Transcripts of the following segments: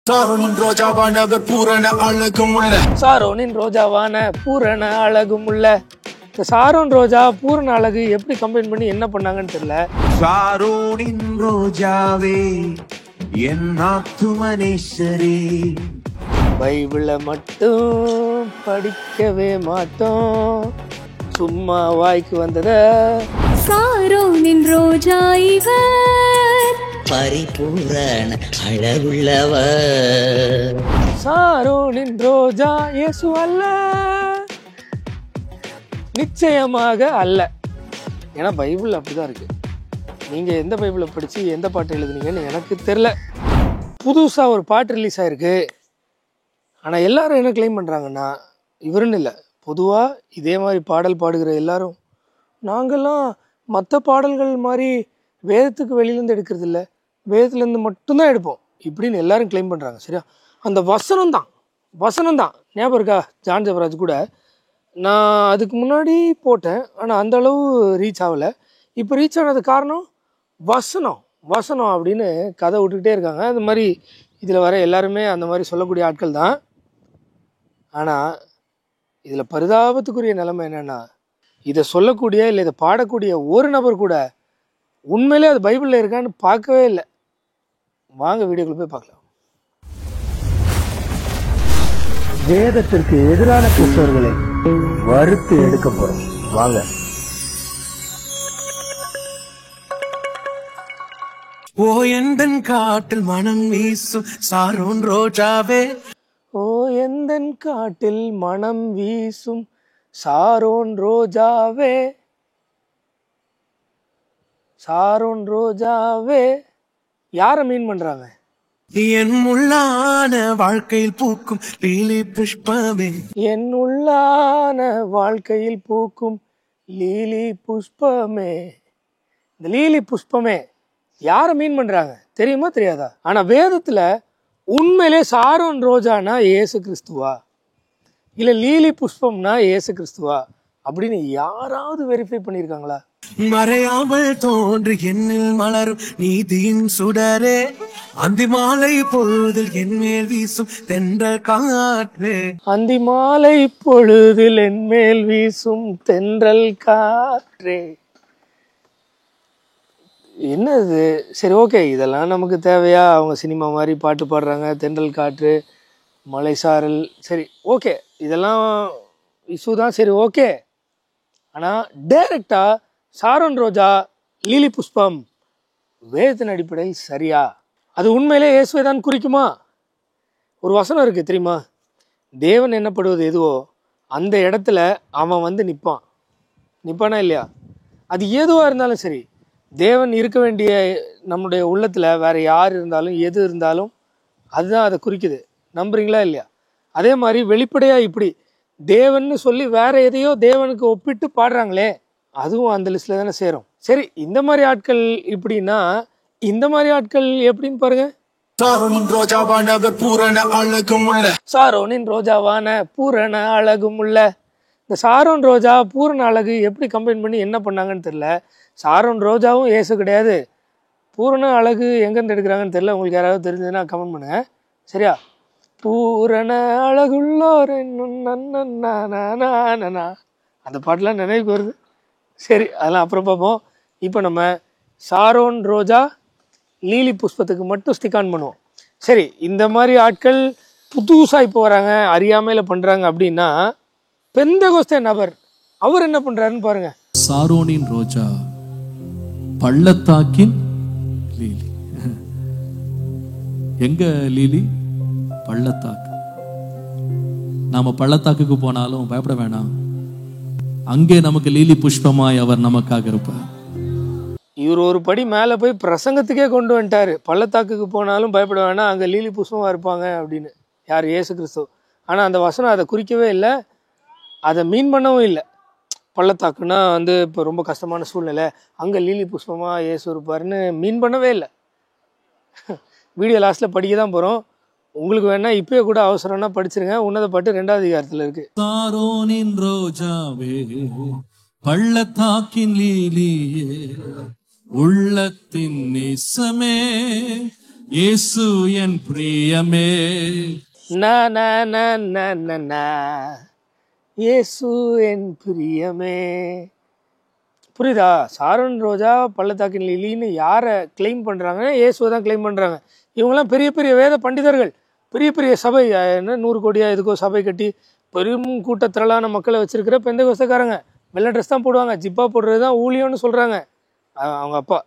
சாரோனின் ரோஜாவான பூரண அழகும் உள்ள சாரோனின் ரோஜாவான பூரண அழகும் உள்ள. இந்த சாரோன் ரோஜா பூரண அழகு எப்படி கம்பைன் பண்ணி என்ன பண்ணாங்கன்னு தெரியல. சாரோனின் ரோஜாவே என் ஆத்துமனேஸ்வரே. பைபிளை மட்டும் படிக்கவே மாட்டோம், சும்மா வாய்க்கு வந்தத. சாரோனின் ரோஜா இவர் பரிபூரண அழகுள்ளவர். சாரோனின் ரோஜா இயேசு அல்ல, நிச்சயமாக அல்ல. ஏன்னா பைபிள் அப்படிதான் இருக்கு. நீங்க எந்த பைபிளை படிச்சு எந்த பாட்டு எழுதுனீங்கன்னு எனக்கு தெரியல. புதுசா ஒரு பாட்டு ரிலீஸ் ஆயிருக்கு. ஆனா எல்லாரும் என்ன கிளைம் பண்றாங்கன்னா, இவருன்னு இல்லை, பொதுவா இதே மாதிரி பாடல் பாடுகிற எல்லாரும் நாங்கெல்லாம் மற்ற பாடல்கள் மாதிரி வேதத்துக்கு வெளியிலேருந்து எடுக்கிறது இல்லை, வேதத்துலேருந்து மட்டும்தான் எடுப்போம் இப்படின்னு எல்லாரும் கிளைம் பண்ணுறாங்க. சரியா? அந்த வசனம் தான் ஞாபகம் இருக்கா? ஜான் ஜெபராஜ் கூட நான் அதுக்கு முன்னாடி போட்டேன், ஆனால் அந்த அளவு ரீச் ஆகலை. இப்போ ரீச் ஆனது காரணம் வசனம் அப்படின்னு கதை விட்டுக்கிட்டே இருக்காங்க. அது மாதிரி இதில் வர எல்லாருமே அந்த மாதிரி சொல்லக்கூடிய ஆட்கள் தான். ஆனால் இதில் பரிதாபத்துக்குரிய நிலைமை என்னென்னா, இதை சொல்லக்கூடிய இல்லை இதை பாடக்கூடிய ஒரு நபர் கூட உண்மையிலே அது பைபிளில் இருக்கான்னு பார்க்கவே இல்லை. வாங்க வீடியோக்குள்ள போய் பார்க்கலாம். வேதத்திற்கு எதிரான கிறிஸ்தவர்களை வறுத்து எடுக்க போறோம். வாங்க. ஓ எந்தன் காட்டில் மனம் வீசும் சாரோன் ரோஜாவே. ஓ எந்தன் காட்டில் மனம் வீசும் சாரோன் ரோஜாவே, சாரோன் ரோஜாவே. யாரை மீன் பண்றாங்க? என் உள்ளான வாழ்க்கையில் பூக்கும் லீலி புஷ்பமே. என் உள்ளான வாழ்க்கையில் பூக்கும் லீலி புஷ்பமே. இந்த லீலி புஷ்பமே யாரை மீன் பண்றாங்க தெரியுமா தெரியாதா? ஆனா வேதத்துல உண்மையிலே சாரோன் ரோஜானா இயேசு கிறிஸ்துவா, இல்ல லீலி புஷ்பம்னா இயேசு கிறிஸ்துவா அப்படின்னு யாராவது வெரிஃபை பண்ணியிருக்காங்களா? மறையாமல் தோன்று என்னில் மலரும் நீதியின் சுடரே. அந்தி மாலை பொழுதில் என் மேல் வீசும் தென்றல் காற்றே. அந்தி மாலை பொழுதில் என் மேல் வீசும் தென்றல் காற்றே. என்னது? சரி, ஓகே, இதெல்லாம் நமக்கு தேவையா? அவங்க சினிமா மாதிரி பாட்டு பாடுறாங்க, தென்றல் காற்று, மலை சாரல், சரி ஓகே, இதெல்லாம் இஷ்யூ தான், சரி ஓகே. ஆனால் டைரக்டாக சாரோன் ரோஜா லீலி புஷ்பம் வேதத்தின் அடிப்படையில் சரியா? அது உண்மையிலே இயேசுவை தான் குறிக்குமா? ஒரு வசனம் இருக்குது தெரியுமா? தேவன் என்னப்படுவது எதுவோ அந்த இடத்துல அவன் வந்து நிற்பானா இல்லையா? அது எதுவாக இருந்தாலும் சரி, தேவன் இருக்க வேண்டிய நம்முடைய உள்ளத்தில் வேறு யார் இருந்தாலும் எது இருந்தாலும் அதுதான் அதை குறிக்குது. நம்புறீங்களா இல்லையா? அதே மாதிரி வெளிப்படையாக இப்படி தேவன்னு சொல்லி வேற எதையோ தேவனுக்கு ஒப்பிட்டு பாடுறாங்களே, அதுவும் அந்த லிஸ்ட்ல தானே சேரும். சரி, இந்த மாதிரி ஆட்கள் இப்படின்னா இந்த மாதிரி ஆட்கள் எப்படின்னு பாருங்க. சாரோனின் ரோஜாவான பூரண அழகும் உள்ள. சாரோனின் ரோஜாவான பூரண அழகும் உள்ள. இந்த சாரோன் ரோஜா பூரண அழகு எப்படி கம்பைன் பண்ணி என்ன பண்ணாங்கன்னு தெரியல. சாரோன் ரோஜாவும் ஏசு கிடையாது, பூரண அழகு எங்கேருந்து எடுக்கிறாங்கன்னு தெரியல. உங்களுக்கு யாராவது தெரிஞ்சதுன்னா கமெண்ட் பண்ணுங்க. சரியா? பூரண அழகுள்ளோர் அந்த பாட்டெலாம் நினைவுக்கு வருது. சரி, அதெல்லாம் அப்புறம் பார்ப்போம். இப்போ நம்ம சாரோன் ரோஜா லீலி புஷ்பத்துக்கு மட்டும் ஸ்டிக் ஆன் பண்ணுவோம். சரி, இந்த மாதிரி ஆட்கள் புதுசாக இப்போ வராங்க, அறியாமையில் பண்ணுறாங்க அப்படின்னா பெந்தெகோஸ்தே நபர் அவர் என்ன பண்ணுறாருன்னு பாருங்க. சாரோனின் ரோஜா பள்ளத்தாக்கின் லீலி. எங்க லீலி? பள்ளத்தாக்கு. நாம பள்ளத்தாக்குக்கு போனாலும் பயப்பட வேணாம், அங்கே நமக்கு லீலி புஷ்பமாய் அவர் நமக்காக இருப்பார். இவர் ஒரு படி மேலே போய் பிரசங்கத்துக்கே கொண்டு வந்துட்டாரு. பள்ளத்தாக்குக்கு போனாலும் பயப்பட வேணாம், அங்கே லீலி புஷ்பமாக இருப்பாங்க அப்படின்னு. யார்? இயேசு கிறிஸ்து. ஆனால் அந்த வசனம் அதை குறிக்கவே இல்லை, அதை மீன் பண்ணவும் இல்லை. பள்ளத்தாக்குன்னா வந்து இப்போ ரொம்ப கஷ்டமான சூழ்நிலை, அங்கே லீலி புஷ்பமாக இயேசு இருப்பாருன்னு மீன் பண்ணவே இல்லை. வீடியோ லாஸ்ட்டில் படிக்க தான் போகிறோம். உங்களுக்கு வேணா இப்பயே கூட அவசரம்னா படிச்சிருங்க. உன்னத பாட்டு 2வது அதிகாரத்தில் இருக்கு. சாரோனின் ரோஜாவே பள்ளத்தாக்கின் லீலியே உள்ளத்தின் நேசமே இயேசு என் பிரியமே. நா நா நா நா நா நா. இயேசு என் பிரியமே. புரியுதா? சாரோன் ரோஜா பள்ளத்தாக்கின் லிலின்னு யாரை கிளைம் பண்ணுறாங்கன்னா இயேசுவை தான் கிளைம் பண்ணுறாங்க. இவங்கெல்லாம் பெரிய பெரிய வேத பண்டிதர்கள், பெரிய பெரிய சபை, என்ன 100 கோடியா இதுக்கோ சபை கட்டி பெரும் கூட்டத்திரளான மக்களை வச்சிருக்கிற பெந்தகோஸ்தக்காரங்க. வெள்ளை ட்ரெஸ் தான் போடுவாங்க, ஜிப்பா போடுறது தான் ஊழியம்னு சொல்கிறாங்க. அவங்க அப்பா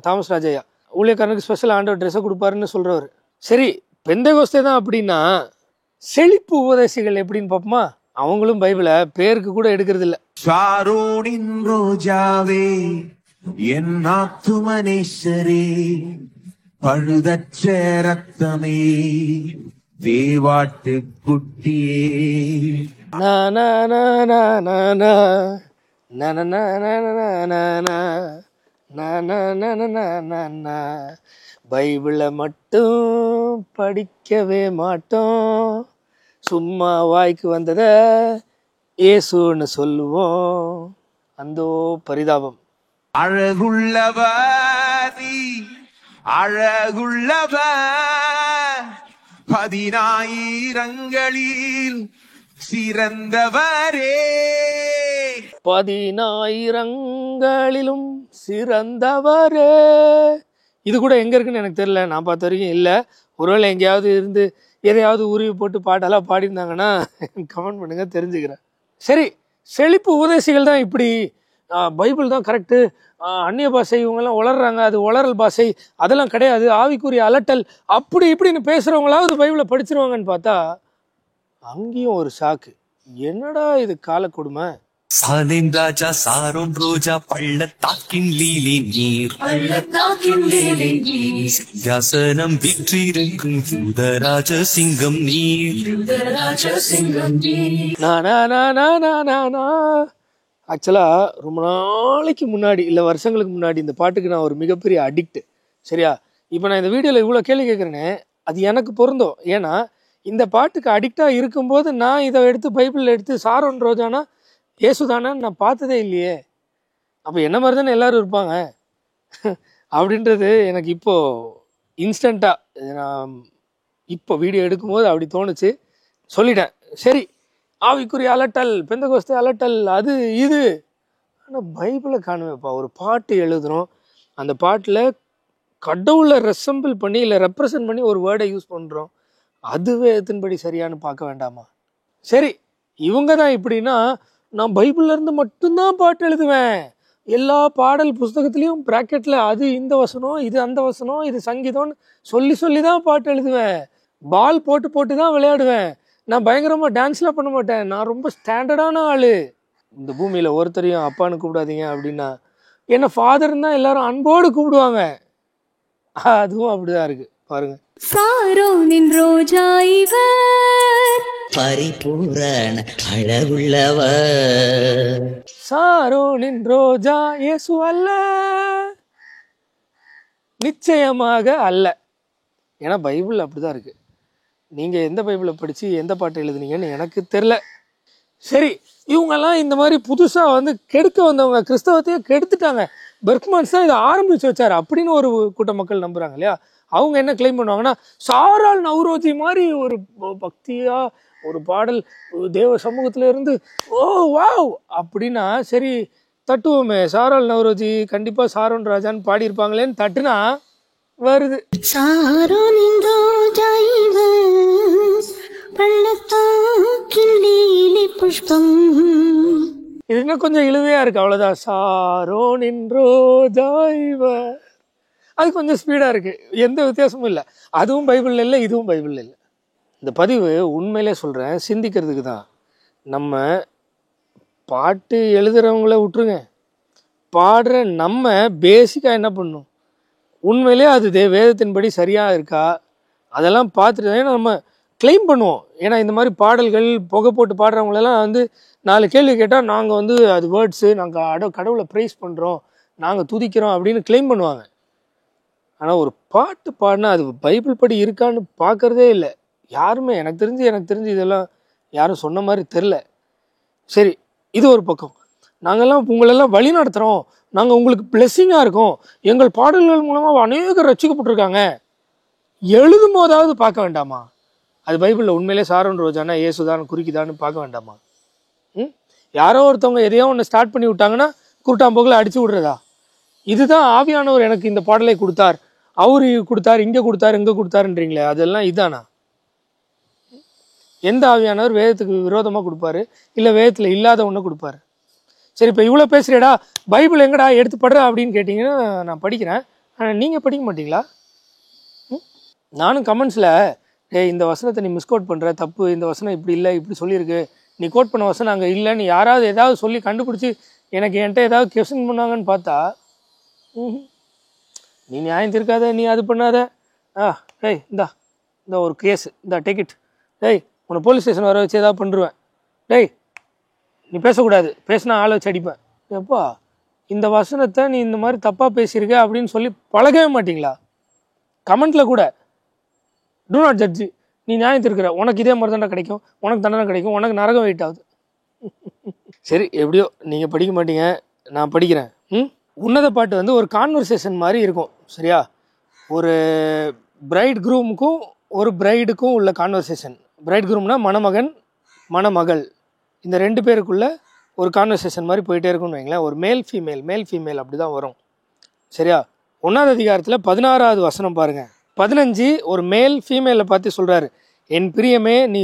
தாமஸ் ராஜையா ஊழியக்காரனுக்கு ஸ்பெஷல் ஆண்டவர் ட்ரெஸ்ஸை கொடுப்பாருன்னு சொல்கிறவர். சரி, பெந்தகோஸ்தே தான் அப்படின்னா செழிப்பு உபதேசிகள் எப்படின்னு பார்ப்போமா? அவங்களும் பைபிளை பேருக்கு கூட எடுக்கிறது இல்லை. ஷாரோனின் ரோஜாவே என் ஆத்துமனேஸ்வரே, பழுதற்ற ரத்தமே தேவாட்டு குட்டியே. பைபிளை மட்டும் படிக்கவே மாட்டோம், சும்மா வாய்க்கு வந்ததை இயேசுன்னு சொல்லுவோம். அந்தோ பரிதாபம். அழகுள்ளவர் நீ, அழகுள்ளவர், 10,000ங்களில் சிறந்தவரே. 10,000ங்களிலும் சிறந்தவரே. இது கூட எங்கே இருக்குன்னு எனக்கு தெரியல, நான் பார்த்த வரைக்கும் இல்லை. ஒருவேளை எங்கேயாவது இருந்து எதையாவது உருவி போட்டு பாட்டெல்லாம் பாடியிருந்தாங்கன்னா கமெண்ட் பண்ணுங்க, தெரிஞ்சுக்கிறேன். சரி, செழிப்பு உபதேசிகள் தான் இப்படி, பைபிள் தான் கரெக்டு, அந்நிய பாஷை இவங்கெல்லாம் வளர்றாங்க, அது வளரல் பாஷை, அதெல்லாம் கிடையாது, ஆவிக்குரிய அலட்டல், அப்படி இப்படின்னு பேசுகிறவங்களாவது பைபிளை படிச்சிருவாங்கன்னு பார்த்தா அங்கேயும் ஒரு சாக்கு. என்னடா இது கால கொடுமை. சாலேம் ராஜா சாரோன் ரோஜா பள்ளத்தாக்கின் லீலி நீர், சிங்காசனம் வீற்றிருக்கும் யூதராஜ சிங்கம் நீர். ஆக்சுவலாக ரொம்ப நாளைக்கு முன்னாடி, இல்லை வருஷங்களுக்கு முன்னாடி இந்த பாட்டுக்கு நான் ஒரு மிகப்பெரிய அடிக்ட். சரியா? இப்போ நான் இந்த வீடியோவில் இவ்வளோ கேள்வி கேட்குறேனே, அது எனக்கு பொருந்தும். ஏன்னா இந்த பாட்டுக்கு அடிக்டாக இருக்கும்போது நான் இதை எடுத்து பைபிளில் எடுத்து சாரோன் ரோஜானா ஏசுதானான்னு நான் பார்த்ததே இல்லையே. அப்போ என்ன மாதிரி தானே எல்லோரும் இருப்பாங்க அப்படின்றது எனக்கு இப்போது இன்ஸ்டண்ட்டாக நான் இப்போ வீடியோ எடுக்கும்போது அப்படி தோணுச்சு, சொல்லிட்டேன். சரி, ஆவிக்குரிய அலட்டல், பெந்தகோஸ்தே அலட்டல், அது இது. ஆனால் பைபிளை காணுவேப்பா. ஒரு பாட்டு எழுதுகிறோம், அந்த பாட்டில் கடவுளை ரெசம்பிள் பண்ணி இல்லை ரெப்ரசன்ட் பண்ணி ஒரு வேர்டை யூஸ் பண்ணுறோம், அதுவே எத்தின்படி சரியானு பார்க்க வேண்டாமா? சரி, இவங்க தான் இப்படின்னா நான் பைபிள்லேருந்து மட்டும்தான் பாட்டு எழுதுவேன், எல்லா பாடல் புஸ்தகத்துலேயும் ப்ராக்கெட்டில் அது இந்த வசனம், இது அந்த வசனம், இது சங்கீதம்னு சொல்லி சொல்லி தான் பாட்டு எழுதுவேன், பால் போட்டு போட்டு தான் விளையாடுவேன், நான் பயங்கரமாக டான்ஸ்லாம் பண்ண மாட்டேன், நான் ரொம்ப ஸ்டாண்டர்டான ஆள். இந்த பூமியில் ஒருத்தரையும் அப்பான்னு கூப்பிடாதீங்க அப்படின்னா என்ன ஃபாதர்ன்னு தான் எல்லாரும் அன்போடு கூப்பிடுவாங்க. அதுவும் அப்படிதான் இருக்கு பாருங்க. சாரோனின் ரோஜா இவர், பரிபூரண அழகுள்ளவர். சாரோனின் ரோஜா இயேசு அல்ல, நிச்சயமாக அல்ல. ஏன்னா பைபிள் அப்படிதான் இருக்கு. நீங்க எந்த பைபிளை படிச்சு எந்த பாட்டை எழுதுனீங்கன்னு எனக்கு தெரியல. சரி, இவங்கெல்லாம் இந்த மாதிரி புதுசா கெடுக்க வந்தவங்க, கிறிஸ்தவத்தையே கெடுத்துட்டாங்க. பெர்க்மன்ஸ் தான் இதை ஆரம்பிச்சு வச்சாரு அப்படின்னு ஒரு கூட்ட மக்கள் நம்புறாங்க இல்லையா? அவங்க என்ன கிளைம் பண்ணுவாங்கன்னா, சாரால் நவ்ரோஜி மாதிரி ஒரு பக்தியா ஒரு பாடல் தேவ சமூகத்துல இருந்து ஓ வாவ் அப்படின்னா சரி தட்டுவோமே, சாரால் நவ்ரோஜி கண்டிப்பா சாரோன் ராஜான்னு பாடியிருப்பாங்களேன்னு தட்டுனா வருது சாரோனின் ரோஜா இவர், பள்ளத்தாக்கின் லீலி புஷ்பம். இது இன்னும் கொஞ்சம் இழுவையா இருக்கு, அவ்வளவுதான். சாரோனின் ரோஜா இவர், அது கொஞ்சம் ஸ்பீடா இருக்கு, எந்த வித்தியாசமும் இல்லை. அதுவும் பைபிள் இல்லை, இதுவும் பைபிள் இல்லை. இந்த பதிவு உண்மையிலே சொல்கிறேன், சிந்திக்கிறதுக்கு தான். நம்ம பாட்டு எழுதுகிறவங்கள விட்டுருங்க, பாடுற நம்ம பேசிக்காக என்ன பண்ணணும், உண்மையிலே அது வேதத்தின்படி சரியாக இருக்கா அதெல்லாம் பார்த்துட்டு ஏன்னா நம்ம கிளைம் பண்ணுவோம். ஏன்னா இந்த மாதிரி பாடல்கள் புகை போட்டு பாடுறவங்களெல்லாம் 4 கேள்வி கேட்டால் நாங்கள் அது வேர்ட்ஸு, நாங்கள் கடவுளை ப்ரைஸ் பண்ணுறோம், நாங்கள் துதிக்கிறோம் அப்படின்னு கிளைம் பண்ணுவாங்க. ஆனால் ஒரு பாட்டு பாடினா அது பைபிள் படி இருக்கான்னு பார்க்குறதே இல்லை யாருமே. எனக்கு தெரிஞ்சு இதெல்லாம் யாரும் சொன்ன மாதிரி தெரில. சரி, இது ஒரு பக்கம். நாங்கள்லாம் உங்களெல்லாம் வழி நடத்துகிறோம், நாங்கள் உங்களுக்கு பிளெஸ்ஸிங்காக இருக்கோம், எங்கள் பாடல்கள் மூலமாக அநேகர் ரட்சிக்கப்பட்டிருக்காங்க எழுதும் போதாவது பார்க்க வேண்டாமா? அது பைபிளில் உண்மையிலே சாரோன் ரோஜானா ஏசுதான் குறிக்குதான்னு பார்க்க வேண்டாமா? யாரோ ஒருத்தவங்க எதையோ ஒன்று ஸ்டார்ட் பண்ணி விட்டாங்கன்னா கூட்டாம்போக்கில் அடிச்சு விடுறதா? இதுதான் ஆவியானவர் எனக்கு இந்த பாடலை கொடுத்தார், அவரு கொடுத்தார், இங்கே கொடுத்தார், இங்கே கொடுத்தாருன்றீங்களே, அதெல்லாம் இதானா? எந்த ஆவியானவர் வேதத்துக்கு விரோதமாக கொடுப்பாரு, இல்லை வேதத்தில் இல்லாத ஒன்று கொடுப்பாரு? சரி, இப்போ இவ்வளோ பேசுகிறேடா, பைபிள் எங்கடா எடுத்து படுற அப்படின்னு கேட்டிங்கன்னா நான் படிக்கிறேன், ஆனால் நீங்கள் படிக்க மாட்டீங்களா? நானும் கமெண்ட்ஸில் இந்த வசனத்தை நீ மிஸ்கோட் பண்ணுற, தப்பு, இந்த வசனம் இப்படி இல்லை, இப்படி சொல்லியிருக்கு, நீ கோட் பண்ண வசனம் அங்கே இல்லைன்னு யாராவது ஏதாவது சொல்லி கண்டுபிடிச்சி என்கிட்ட ஏதாவது கொஸ்டின் பண்ணாங்கன்னு பார்த்தா, நீ நியாயம் திருக்காத, நீ அது பண்ணாத, டேய் இந்த ஒரு கேஸ், இந்த டிக்கெட், டேய் உன்னை போலீஸ் ஸ்டேஷன் வர வச்சு ஏதாவது பண்ணுருவேன், டேய் நீ பேசக்கூடாது, பேசினா ஆளை வச்சு அடிப்பேன். எப்பா இந்த வசனத்தை நீ இந்த மாதிரி தப்பாக பேசியிருக்க அப்படின்னு சொல்லி பழகவே மாட்டிங்களா? கமெண்ட்டில் கூட டூ நாட் ஜட்ஜு, நீ நியாயம் திருக்கிற, உனக்கு இதே மாதிரி தானே கிடைக்கும், உனக்கு தண்டனை கிடைக்கும், உனக்கு நரகம் வெயிட் ஆகுது. சரி, எப்படியோ நீங்கள் படிக்க மாட்டீங்க, நான் படிக்கிறேன். உன்னத பாட்டு வந்து ஒரு கான்வர்சேஷன் மாதிரி இருக்கும், சரியா? ஒரு பிரைட் க்ரூமுக்கும் ஒரு பிரைடுக்கும் உள்ள கான்வர்சேஷன். பிரைட் க்ரூம்னா மணமகன் மணமகள், இந்த 2 பேருக்குள்ள ஒரு கான்வர்சேஷன் மாதிரி போயிட்டே இருக்கும்னு வைங்களேன். ஒரு மேல் ஃபீமேல் அப்படி தான் வரும், சரியா? 1ஆவது அதிகாரத்தில் 16வது வசனம் பாருங்கள். 15 ஒரு மேல் ஃபீமேலை பார்த்து சொல்கிறாரு, என் பிரியமே நீ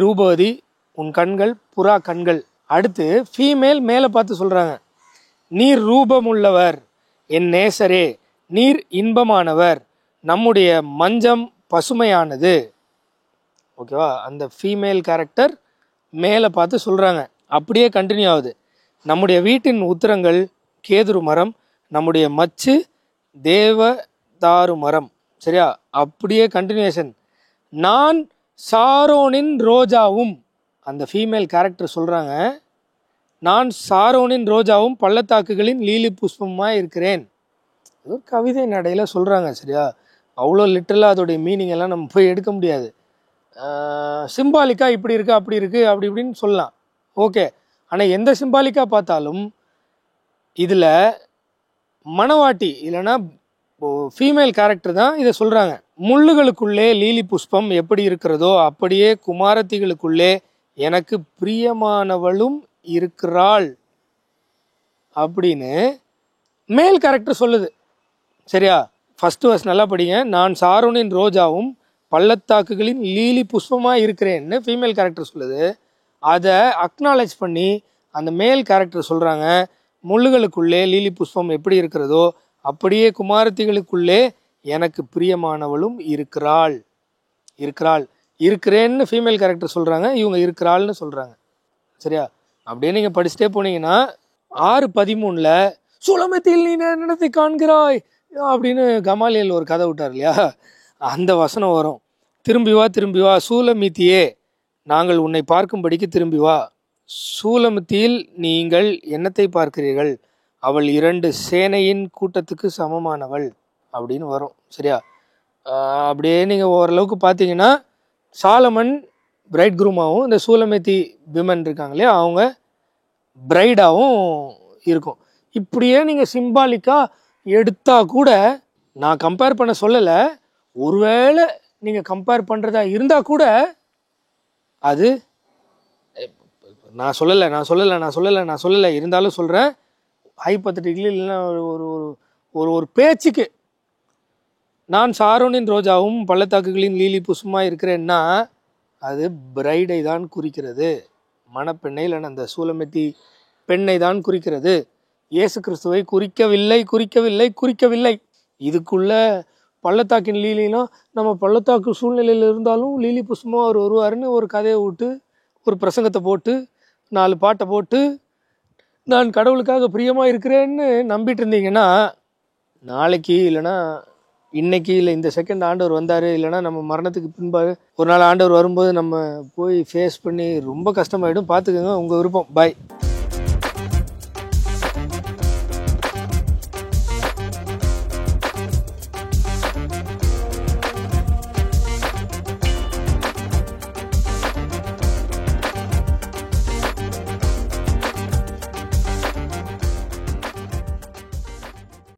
ரூபவதி, உன் கண்கள் புறா கண்கள். அடுத்து ஃபீமேல் மேலே பார்த்து சொல்கிறாங்க, நீர் ரூபமுள்ளவர், என் நேசரே, நீர் இன்பமானவர், நம்முடைய மஞ்சம் பசுமையானது. ஓகேவா? அந்த ஃபீமேல் கேரக்டர் மேலே பார்த்து சொல்கிறாங்க. அப்படியே கண்டினியூ ஆகுது, நம்முடைய வீட்டின் உத்திரங்கள் கேதுரு மரம், நம்முடைய மச்சு தேவதாரு மரம், சரியா? அப்படியே கண்டினியூஷன், நான் சாரோனின் ரோஜாவும், அந்த ஃபீமேல் கேரக்டர் சொல்கிறாங்க, நான் சாரோனின் ரோஜாவும் பள்ளத்தாக்குகளின் லீலி புஷ்பமாக இருக்கிறேன். ஒரு கவிதை நடையில் சொல்கிறாங்க, சரியா? அவ்வளோ லிட்டரலாக அதோடைய மீனிங் எல்லாம் நம்ம போய் எடுக்க முடியாது. சிம்பாலிக்காக இப்படி இருக்குது அப்படி இருக்குது அப்படி இப்படின்னு சொல்லலாம், ஓகே. ஆனால் எந்த சிம்பாலிக்காக பார்த்தாலும் இதில் மணவாட்டி இல்லைன்னா ஃபீமேல் கேரக்டர் தான் இதை சொல்கிறாங்க. முள்ளுகளுக்குள்ளே லீலி புஷ்பம் எப்படி இருக்கிறதோ அப்படியே குமாரத்திகளுக்குள்ளே எனக்கு பிரியமானவளும் இருக்கிறாள் அப்படின்னு மேல் கேரக்டர் சொல்லுது, சரியா? ஃபர்ஸ்ட் வர்ஸ் நல்லா படிங்க. நான் சாரோனின் ரோஜாவும் பள்ளத்தாக்குகளின் லீலி புஷ்பமாக இருக்கிறேன்னு ஃபீமேல் கேரக்டர் சொல்லுது. அதை அக்னாலேஜ் பண்ணி அந்த மேல் கேரக்டர் சொல்கிறாங்க, முள்ளுகளுக்குள்ளே லீலி புஷ்பம் எப்படி இருக்கிறதோ அப்படியே குமாரத்திகளுக்குள்ளே எனக்கு பிரியமானவளும் இருக்கிறேன்னு ஃபீமேல் கேரக்டர் சொல்கிறாங்க, இவங்க இருக்கிறாள்னு சொல்கிறாங்க, சரியா? அப்படியே நீங்கள் படிச்சுட்டே போனீங்கன்னா 6:13 சுலமத்தில் நீ என்னத்தை காண்கிறாய் அப்படின்னு கமாலியல் ஒரு கதை விட்டார் இல்லையா, அந்த வசனம் வரும். திரும்பி வா சூலமித்தியே, நாங்கள் உன்னை பார்க்கும்படிக்கு திரும்பி வா. சூலமித்தியில் நீங்கள் என்னத்தை பார்க்கிறீர்கள், அவள் 2 சேனையின் கூட்டத்துக்கு சமமானவள் அப்படின்னு வரும், சரியா? அப்படியே நீங்கள் ஓரளவுக்கு பார்த்தீங்கன்னா சாலமன் பிரைட் குரூமாகவும் இந்த சூலமித்தி விமன் இருக்காங்க இல்லையா, அவங்க பிரைடாகவும் இருக்கும். இப்படியே நீங்கள் சிம்பாலிக்காக எடுத்தால் கூட, நான் கம்பேர் பண்ண சொல்லலை, ஒருவேளை நீங்கள் கம்பேர் பண்ணுறதா இருந்தால் கூட அது நான் சொல்லலை இருந்தாலும் சொல்கிறேன், ஹைப்பத்தட்டிக்கலி இல்லைன்னா ஒரு பேச்சுக்கு நான் சாரோனின் ரோஜாவும் பள்ளத்தாக்குகளின் லீலி புஷ்பமாக இருக்கிறேன்னா அது பிரைடை தான் குறிக்கிறது, மணப்பெண்ணை இல்லைன்னா அந்த சூலமெத்தி பெண்ணை தான் குறிக்கிறது, இயேசு கிறிஸ்துவை குறிக்கவில்லை. இதுக்குள்ள பள்ளத்தாக்கின் லீலினா நம்ம பள்ளத்தாக்கு சூழ்நிலையில் இருந்தாலும் லீலி புஷ்பமாக அவர் வருவாருன்னு ஒரு கதையை விட்டு ஒரு பிரசங்கத்தை போட்டு 4 பாட்டை போட்டு நான் கடவுளுக்காக பிரியமாக இருக்கிறேன்னு நம்பிட்டு இருந்தீங்கன்னா, நாளைக்கு இல்லைன்னா இன்னைக்கு இல்லை இந்த செகண்ட் ஆண்டவர் வந்தார், இல்லைனா நம்ம மரணத்துக்கு பின்பாக ஒரு நாள் ஆண்டவர் வரும்போது நம்ம போய் ஃபேஸ் பண்ணி ரொம்ப கஷ்டமாயிடும். பார்த்துக்கோங்க, உங்கள் விருப்பம். பாய்.